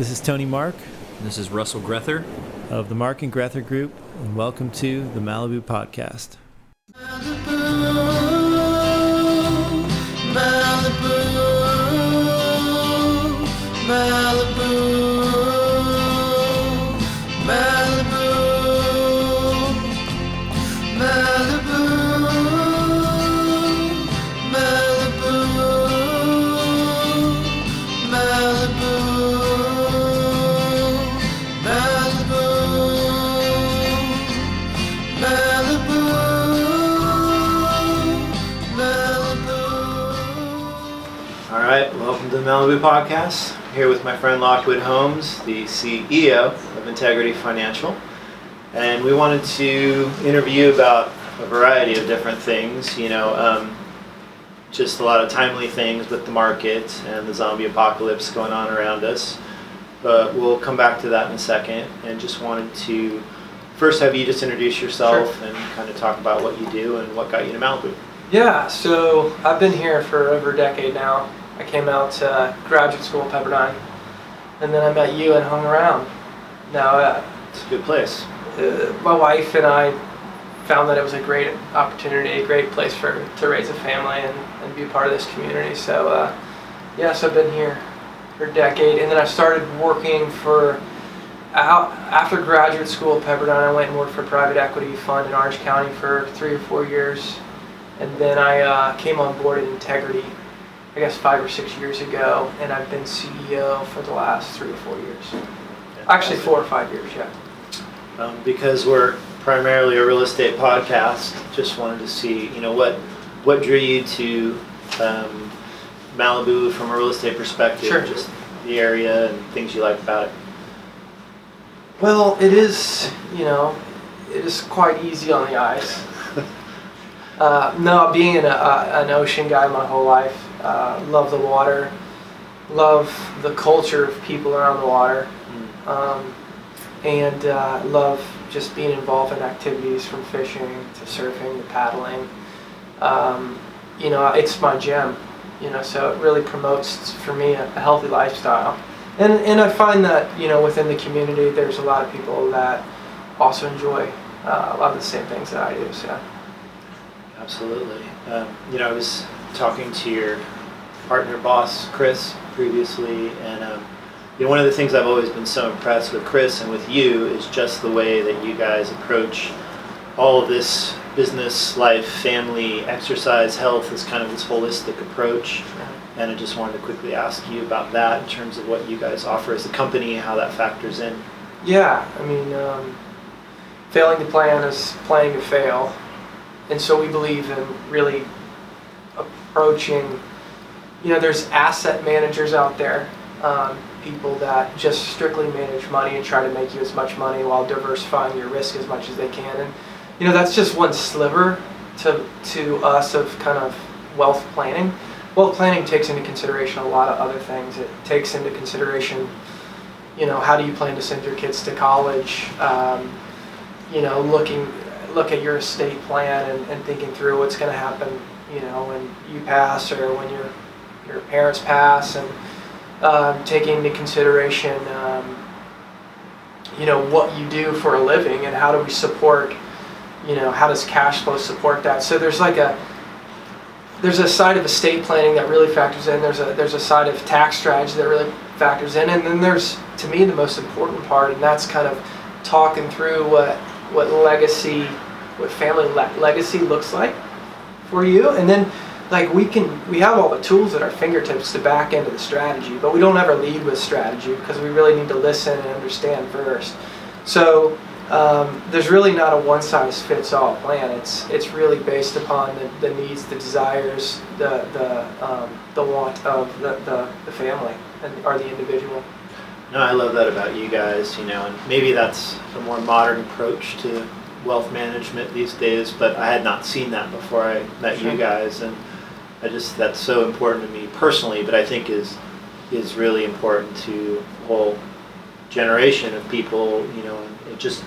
This is Tony Mark This is Russell Grether of the Mark and Grether Group, and welcome to the Malibu Podcast. Malibu, Malibu, Malibu, Malibu, Malibu, Malibu, Malibu, All right, welcome to the Malibu Podcast. I'm here with my friend Lockwood Holmes, the CEO of Integrity Financial. And we wanted to interview you about a variety of different things, just a lot of timely things with the market and the zombie apocalypse going on around us. But we'll come back to that in a second, and just wanted to first have you just introduce yourself. Sure. And kind of talk about what you do and what got you to Malibu. Yeah, so I've been here for over a decade now. I came out to graduate school at Pepperdine, and then I met you and hung around. Now, it's a good place. My wife and I found that it was a great opportunity, a great place to raise a family and be a part of this community. So, so I've been here for a decade, and then I started working after graduate school at Pepperdine. I went and worked for a private equity fund in Orange County for 3 or 4 years, and then I came on board at Integrity, I guess 5 or 6 years ago, and I've been CEO for the last 3 or 4 years. Actually 4 or 5 years, yeah. Because we're primarily a real estate podcast, just wanted to see, what drew you to Malibu from a real estate perspective. Sure. Just the area and things you like about it. Well, it is quite easy on the eyes. No, being an ocean guy my whole life, love the water, love the culture of people around the water, and love just being involved in activities from fishing to surfing to paddling. It's my gym, so it really promotes for me a healthy lifestyle. And I find that, within the community there's a lot of people that also enjoy a lot of the same things that I do, so. Absolutely. I was talking to your partner boss, Chris, previously, and one of the things I've always been so impressed with Chris and with you is just the way that you guys approach all of this business, life, family, exercise, health is kind of this holistic approach. And I just wanted to quickly ask you about that in terms of what you guys offer as a company, how that factors in. Yeah, failing to plan is planning to fail. And so we believe in really approaching, there's asset managers out there, people that just strictly manage money and try to make you as much money while diversifying your risk as much as they can. And, that's just one sliver to us of kind of wealth planning. Wealth planning takes into consideration a lot of other things. It takes into consideration, how do you plan to send your kids to college, look at your estate plan and thinking through what's going to happen, when you pass or when your parents pass, and taking into consideration, what you do for a living and how do we support, how does cash flow support that? So there's a side of estate planning that really factors in. There's a side of tax strategy that really factors in, and then there's, to me, the most important part, and that's kind of talking through what family legacy looks like for you. And then we have all the tools at our fingertips to back into the strategy, but we don't ever lead with strategy because we really need to listen and understand first. So there's really not a one-size-fits-all plan. It's really based upon the needs, the desires, the want of the family or the individual. No, I love that about you guys, and maybe that's a more modern approach to wealth management these days, but I had not seen that before I met you guys, and that's so important to me personally, but I think is really important to a whole generation of people, and it just,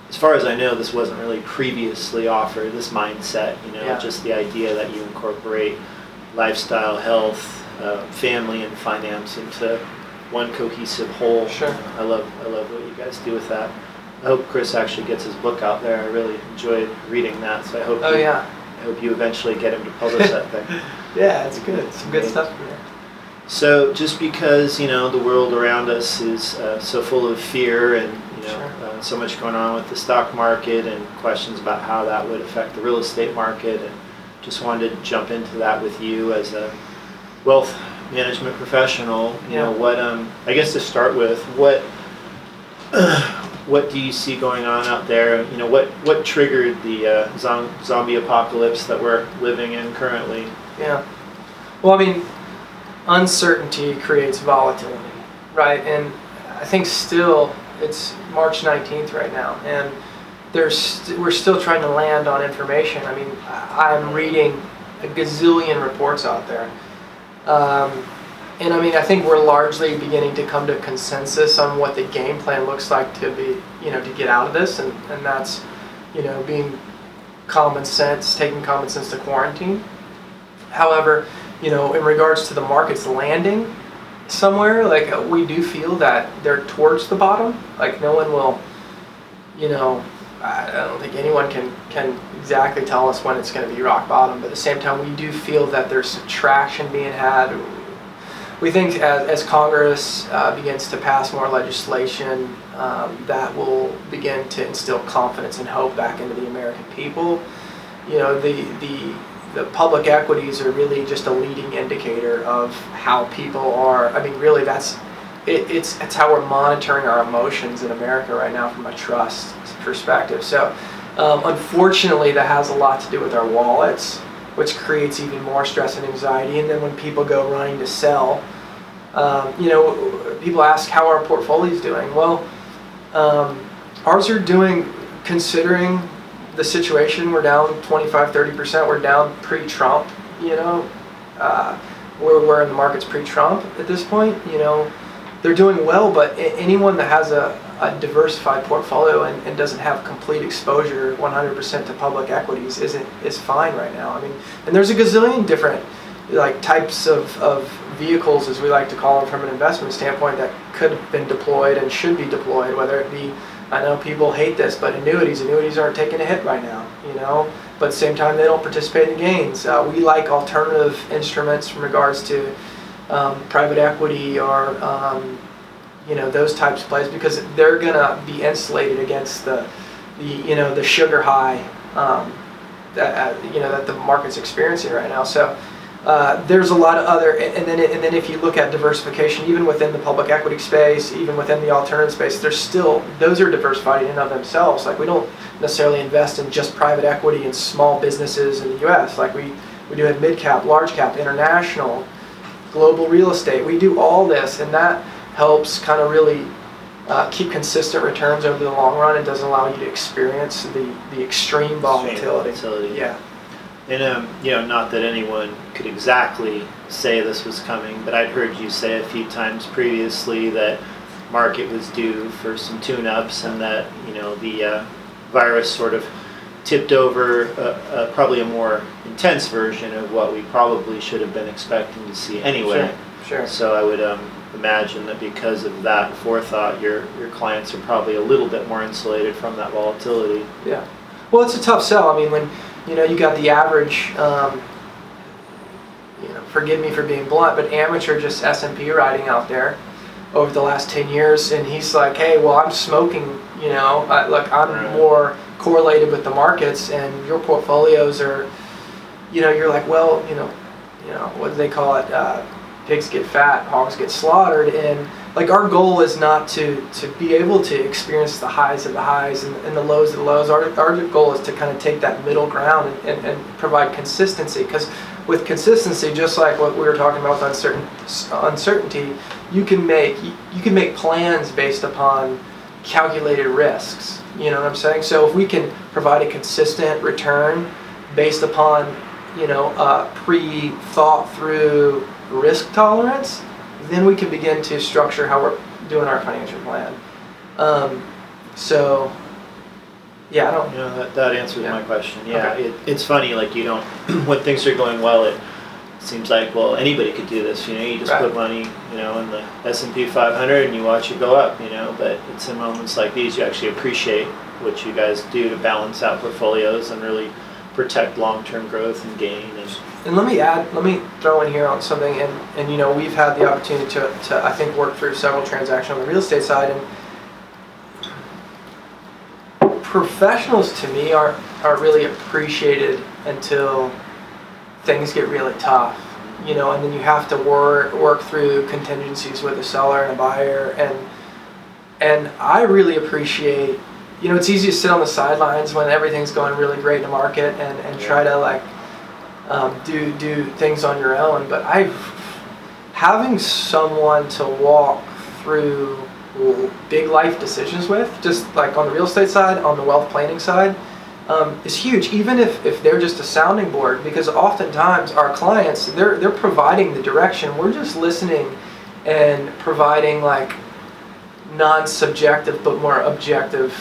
as far as I know, this wasn't really previously offered, this mindset, just the idea that you incorporate lifestyle, health, family, and finance into one cohesive whole. Sure. I love what you guys do with that. I hope Chris actually gets his book out there. I really enjoyed reading that, so I hope. I hope you eventually get him to publish that thing. Yeah, it's good. Some good stuff in there. So just because the world around us is so full of fear and so much going on with the stock market and questions about how that would affect the real estate market, and just wanted to jump into that with you as a wealth management professional. What I guess to start with, what do you see going on out there? What triggered the zombie apocalypse that we're living in currently? Yeah. Well, I mean, uncertainty creates volatility, right? And I think still it's March 19th right now, and we're still trying to land on information. I mean, I'm reading a gazillion reports out there. And I mean, I think we're largely beginning to come to consensus on what the game plan looks like to get out of this, and that's, being common sense, taking common sense to quarantine. However, in regards to the markets landing somewhere, like we do feel that they're towards the bottom. Like no one will, I don't think anyone can exactly tell us when it's going to be rock bottom, but at the same time, we do feel that there's some traction being had. We think as Congress begins to pass more legislation, that will begin to instill confidence and hope back into the American people. The public equities are really just a leading indicator of how people are. I mean, really, it's how we're monitoring our emotions in America right now from a trust perspective. So, unfortunately, that has a lot to do with our wallets, which creates even more stress and anxiety. And then when people go running to sell, people ask how our portfolio's doing. Well, ours are doing, considering the situation. We're down 25-30%. We're down pre-Trump. We're in the markets pre-Trump at this point. They're doing well, but anyone that has a diversified portfolio and doesn't have complete exposure 100% to public equities is fine right now. I mean, and there's a gazillion different types of vehicles, as we like to call them from an investment standpoint, that could have been deployed and should be deployed, whether it be, I know people hate this, but annuities aren't taking a hit right now, but at the same time they don't participate in gains. We like alternative instruments from regards to private equity or those types of plays, because they're gonna be insulated against the sugar high that the market's experiencing right now. So there's a lot of other, and then if you look at diversification, even within the public equity space, even within the alternative space, those are diversified in and of themselves. Like we don't necessarily invest in just private equity and small businesses in the U.S. Like we do in mid cap, large cap, international, global real estate. We do all this, and that helps kind of really keep consistent returns over the long run. It doesn't allow you to experience the extreme volatility. Yeah. And not that anyone could exactly say this was coming, but I'd heard you say a few times previously that market was due for some tune-ups, and that the virus sort of tipped over probably a more intense version of what we probably should have been expecting to see anyway. Sure. So I would imagine that because of that forethought, your clients are probably a little bit more insulated from that volatility. Yeah. Well, it's a tough sell. I mean, when you got the average, forgive me for being blunt, but amateur just S&P riding out there over the last 10 years, and he's like, hey, well, I'm smoking, look, I'm more correlated with the markets, and your portfolios are, you're like, well, what do they call it? Pigs get fat, hogs get slaughtered, and like our goal is not to be able to experience the highs of the highs and the lows of the lows. Our goal is to kind of take that middle ground and provide consistency, because with consistency, just like what we were talking about with uncertainty, you can make plans based upon calculated risks. You know what I'm saying? So if we can provide a consistent return based upon pre-thought through risk tolerance, then we can begin to structure how we're doing our financial plan. So yeah, I don't. That answers my question. Yeah, Okay. It's funny, like when things are going well, it seems like, well, anybody could do this. You just Right. put money, in the S&P 500 and you watch it go up. But it's in moments like these you actually appreciate what you guys do to balance out portfolios and really protect long-term growth and gain. And let me throw in here on something, and we've had the opportunity to I think work through several transactions on the real estate side, and professionals to me aren't really appreciated until things get really tough, and then you have to work through contingencies with a seller and a buyer, and I really appreciate, it's easy to sit on the sidelines when everything's going really great in the market and try to do things on your own, but having someone to walk through big life decisions with, just like on the real estate side, on the wealth planning side, is huge, even if they're just a sounding board, because oftentimes our clients, they're providing the direction, we're just listening and providing non-subjective but more objective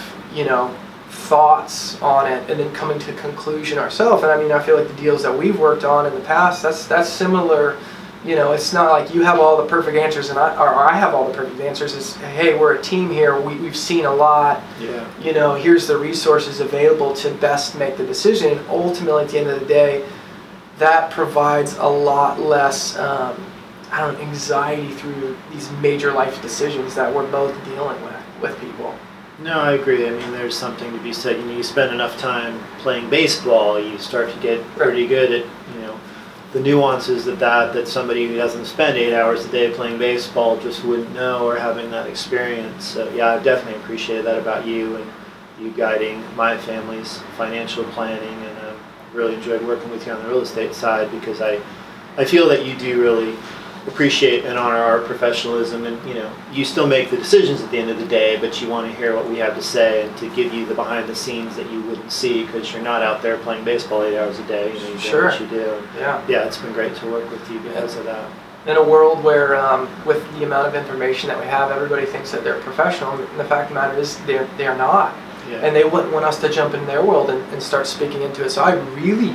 thoughts on it, and then coming to a conclusion ourselves. And I feel like the deals that we've worked on in the past, that's similar. It's not like you have all the perfect answers and I have all the perfect answers. It's, hey, we're a team here. We've seen a lot. Yeah. Here's the resources available to best make the decision. And ultimately, at the end of the day, that provides a lot less anxiety through these major life decisions that we're both dealing with people. No, I agree. There's something to be said. You spend enough time playing baseball, you start to get pretty good at, the nuances of that somebody who doesn't spend 8 hours a day playing baseball just wouldn't know, or having that experience. So yeah, I've definitely appreciated that about you and you guiding my family's financial planning, and really enjoyed working with you on the real estate side, because I feel that you do really appreciate and honor our professionalism, and you still make the decisions at the end of the day, but you want to hear what we have to say and to give you the behind the scenes that you wouldn't see, because you're not out there playing baseball 8 hours a day. You do what you do. Yeah, it's been great to work with you because of that. In a world where with the amount of information that we have, everybody thinks that they're professional, and the fact of the matter is they're not. Yeah. And they wouldn't want us to jump in their world and start speaking into it. So I really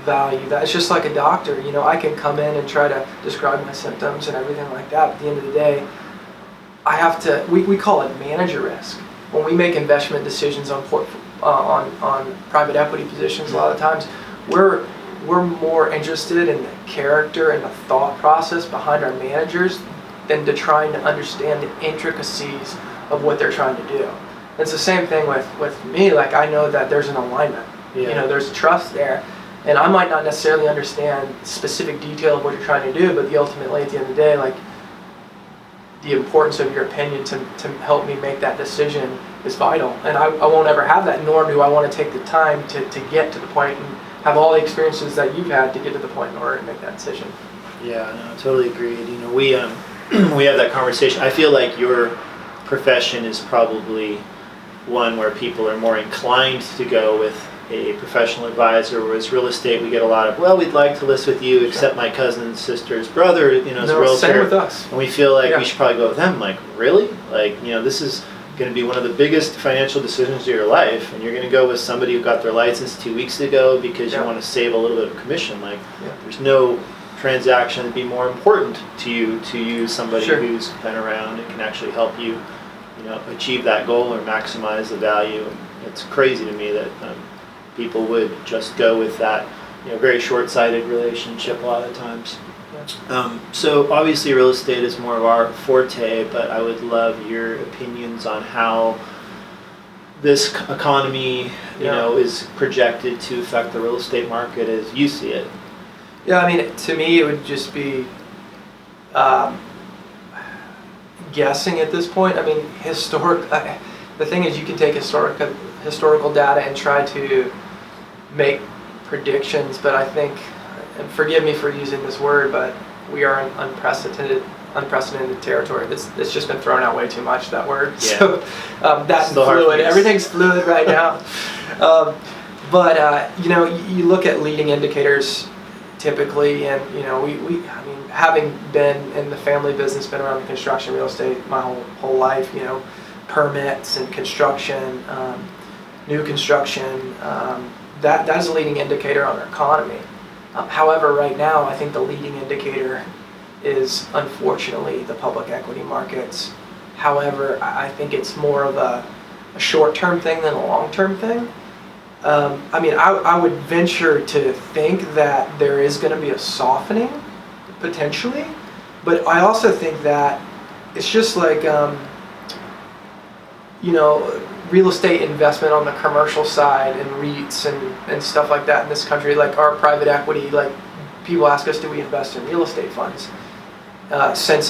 value that. It's just like a doctor, I can come in and try to describe my symptoms and everything like that, but at the end of the day, I have to, we call it manager risk. When we make investment decisions on private equity positions, a lot of times we're more interested in the character and the thought process behind our managers than to trying to understand the intricacies of what they're trying to do. It's the same thing with me. I know that there's an alignment, there's trust there. And I might not necessarily understand specific detail of what you're trying to do, but ultimately, at the end of the day, the importance of your opinion to help me make that decision is vital. And I won't ever have that, nor do I want to take the time to get to the point and have all the experiences that you've had to get to the point in order to make that decision. Yeah, no, totally agreed. We we have that conversation. I feel like your profession is probably one where people are more inclined to go with a professional advisor, whereas real estate, we get a lot of, well, we'd like to list with you, except my cousin's sister's brother, is a realtor. Same with us. And we feel like we should probably go with them. Really? This is going to be one of the biggest financial decisions of your life, and you're going to go with somebody who got their license 2 weeks ago because you want to save a little bit of commission. There's no transaction that'd be more important to you to use somebody who's been around and can actually help you, achieve that goal or maximize the value. It's crazy to me that people would just go with that, very short-sighted relationship a lot of times. So obviously real estate is more of our forte, but I would love your opinions on how this economy, is projected to affect the real estate market as you see it. Yeah, to me it would just be guessing at this point. The thing is, you can take historical data and try to make predictions, but I think, and forgive me for using this word, but we are in unprecedented territory. It's just been thrown out way too much, that word. Yeah. So that's fluid. Everything's fluid right now. But you look at leading indicators typically, and having been in the family business, been around construction, real estate my whole life, permits and construction, new construction, that is a leading indicator on our economy. However, right now, I think the leading indicator is unfortunately the public equity markets. However, I think it's more of a short-term thing than a long-term thing. I would venture to think that there is going to be a softening, potentially, but I also think that it's just like, real estate investment on the commercial side and REITs and stuff like that in this country, like our private equity, like people ask us, do we invest in real estate funds? Since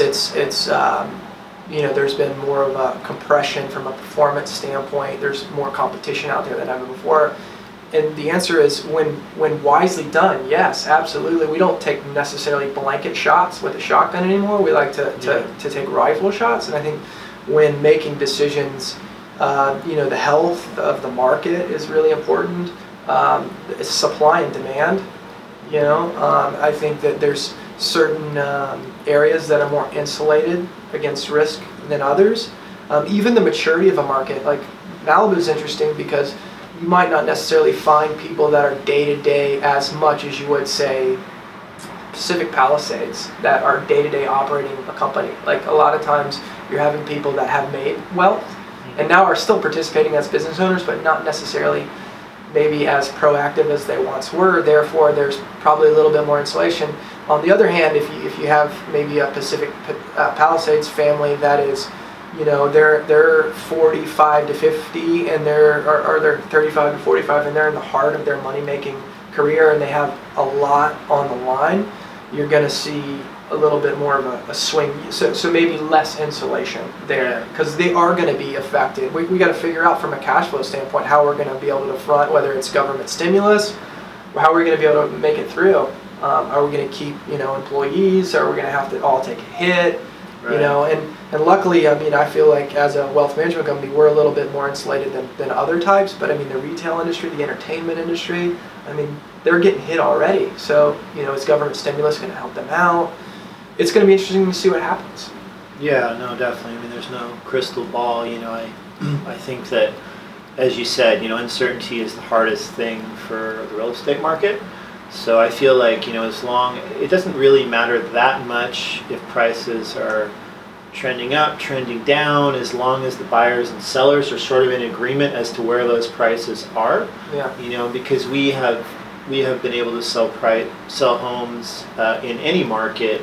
there's been more of a compression from a performance standpoint, there's more competition out there than ever before. And the answer is when wisely done, yes, absolutely. We don't take necessarily blanket shots with a shotgun anymore. We like to take rifle shots. And I think when making decisions, the health of the market is really important. It's supply and demand. I think that there's certain areas that are more insulated against risk than others. Even the maturity of a market, like Malibu is interesting because you might not necessarily find people that are day-to-day as much as you would say Pacific Palisades that are day-to-day operating a company. Like a lot of times you're having people that have made wealth and now are still participating as business owners, but not necessarily maybe as proactive as they once were. Therefore, there's probably a little bit more insulation. On the other hand, if you have maybe a Pacific Palisades family that is, they're 45 to 50 and they're 35 to 45 and they're in the heart of their money-making career and they have a lot on the line, you're going to see a little bit more of a swing. So maybe less insulation there because they are going to be affected. We got to figure out from a cash flow standpoint how we're going to be able to front, whether it's government stimulus, or how we're going to be able to make it through. Are we going to keep employees? Are we going to have to all take a hit? Right. And luckily, I feel like as a wealth management company, we're a little bit more insulated than other types. But the retail industry, the entertainment industry, they're getting hit already. So is government stimulus going to help them out? It's going to be interesting to see what happens. Yeah, no, definitely. There's no crystal ball. I think that, as you said, uncertainty is the hardest thing for the real estate market. So I feel like, it doesn't really matter that much if prices are trending up, trending down, as long as the buyers and sellers are sort of in agreement as to where those prices are. Yeah. Because we have been able to sell homes in any market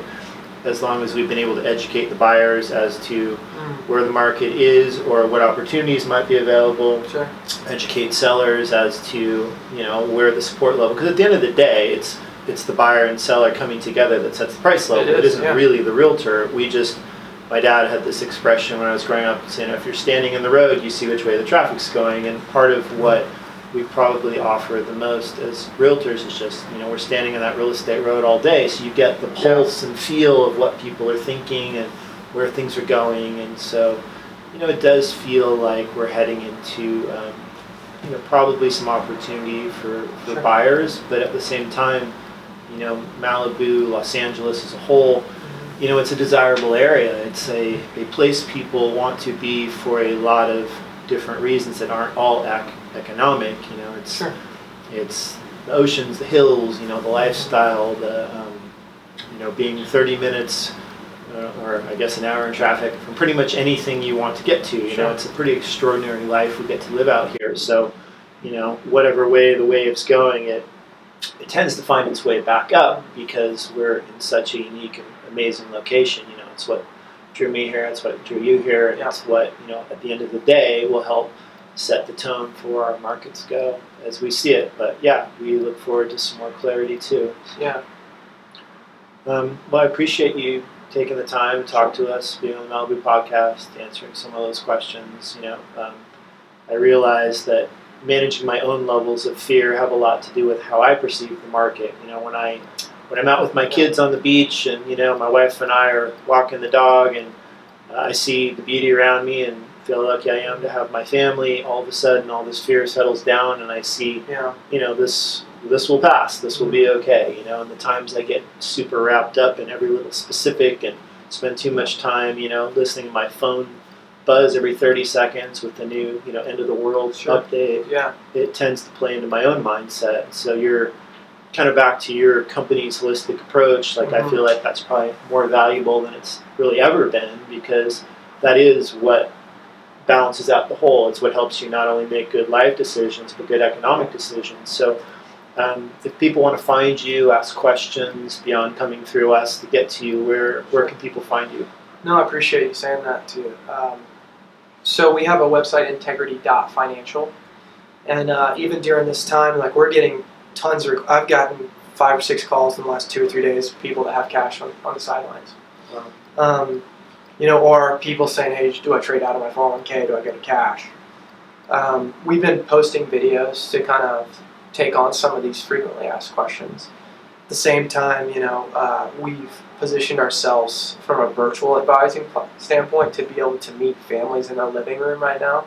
as long as we've been able to educate the buyers as to where the market is or what opportunities might be available. Sure. Educate sellers as to where the support level, because at the end of the day it's the buyer and seller coming together that sets the price level. It isn't really the realtor. My dad had this expression when I was growing up saying, if you're standing in the road, you see which way the traffic's going. And part of what we probably offer the most as realtors is just, we're standing on that real estate road all day, so you get the pulse and feel of what people are thinking and where things are going. And so, it does feel like we're heading into, probably some opportunity for buyers, but at the same time, Malibu, Los Angeles as a whole, it's a desirable area. It's a place people want to be for a lot of different reasons that aren't all economic. It's the oceans, the hills, the lifestyle, being 30 minutes or I guess an hour in traffic from pretty much anything you want to get to. It's a pretty extraordinary life we get to live out here. So, whatever way the wave's going, it tends to find its way back up because we're in such a unique and amazing location. It's what drew me here, it's what drew you here, and it's what, at the end of the day will help set the tone for where our markets go as we see it. But we look forward to some more clarity too. Yeah. Well, I appreciate you taking the time to talk to us, being on the Malibu podcast, answering some of those questions. I realize that managing my own levels of fear have a lot to do with how I perceive the market. When I'm out with my kids on the beach and, my wife and I are walking the dog and I see the beauty around me and feel lucky I am to have my family, all of a sudden all this fear settles down and I see, this will pass, this will be okay. And the times I get super wrapped up in every little specific and spend too much time, listening to my phone buzz every 30 seconds with the new, end of the world update, it tends to play into my own mindset. So you're kind of back to your company's holistic approach, like I feel like that's probably more valuable than it's really ever been, because that is what balances out the whole. It's what helps you not only make good life decisions, but good economic decisions. So if people want to find you, ask questions beyond coming through us to get to you, where can people find you? No, I appreciate you saying that too. So we have a website, integrity.financial. And even during this time, like we're getting tons of, I've gotten 5 or 6 calls in the last 2 or 3 days of people that have cash on the sidelines. Wow. Or people saying, hey, do I trade out of my 401k? Do I get a cash? We've been posting videos to kind of take on some of these frequently asked questions. At the same time, we've positioned ourselves from a virtual advising standpoint to be able to meet families in their living room right now.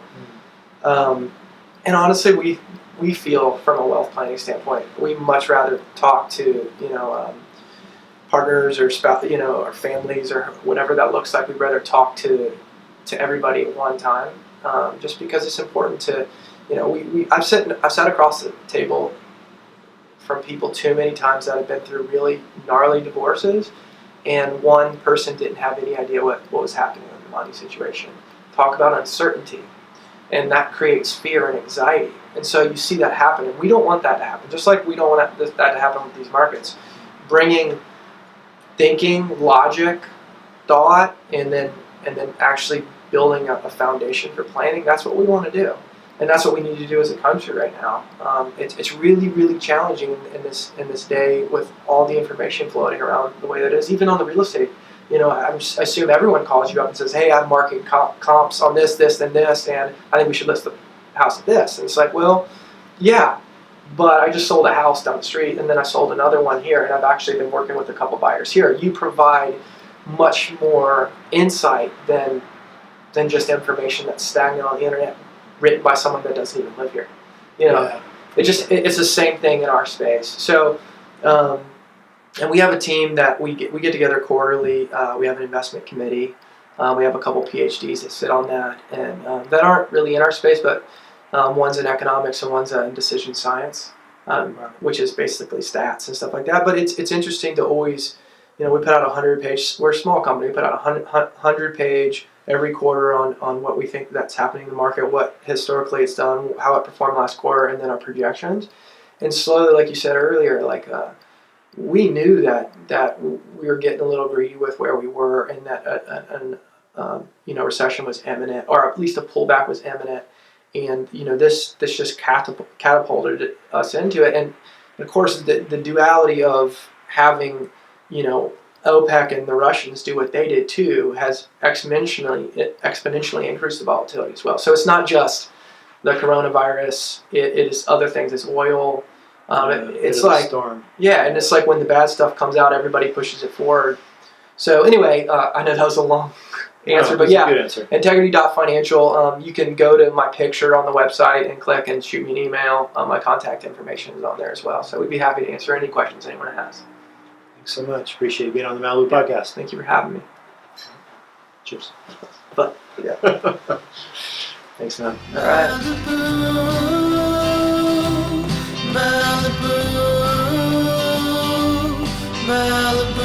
And honestly, we feel from a wealth planning standpoint, we much rather talk to partners or spouse, or families or whatever that looks like. We'd rather talk to everybody at one time, just because it's important to, I've sat across the table from people too many times that have been through really gnarly divorces, and one person didn't have any idea what was happening in the money situation. Talk about uncertainty, and that creates fear and anxiety. And so you see that happen, and we don't want that to happen. Just like we don't want that to happen with these markets. Bringing thinking, logic, thought, and then actually building up a foundation for planning. That's what we want to do, and that's what we need to do as a country right now. It's really, really challenging in this day with all the information floating around the way that it is. Even on the real estate, I assume everyone calls you up and says, "Hey, I'm marking comps on this, and this, and I think we should list the house at this." And it's like, well, yeah. But I just sold a house down the street, and then I sold another one here, and I've actually been working with a couple buyers here. You provide much more insight than just information that's stagnant on the internet, written by someone that doesn't even live here. It's the same thing in our space. So, and we have a team that we get together quarterly. We have an investment committee. We have a couple PhDs that sit on that, and that aren't really in our space, but one's in economics and one's in decision science, which is basically stats and stuff like that. But it's interesting to always, we put out 100-page, we're a small company, we put out a 100-page every quarter on what we think that's happening in the market, what historically it's done, how it performed last quarter, and then our projections. And slowly, like you said earlier, we knew that we were getting a little greedy with where we were, and that a recession was imminent, or at least a pullback was imminent. And this just catapulted us into it. And of course, the duality of having OPEC and the Russians do what they did too has exponentially increased the volatility as well. So it's not just the coronavirus; it is other things. It's oil. It's like storm. Yeah, and it's like when the bad stuff comes out, everybody pushes it forward. So anyway, I know that was a long answer, but yeah, integrity.financial. You can go to my picture on the website and click and shoot me an email. My contact information is on there as well. So we'd be happy to answer any questions anyone has. Thanks so much. Appreciate you being on the Malibu podcast. Thank you for having me. Cheers. But yeah. Thanks, man. All right. Malibu, Malibu.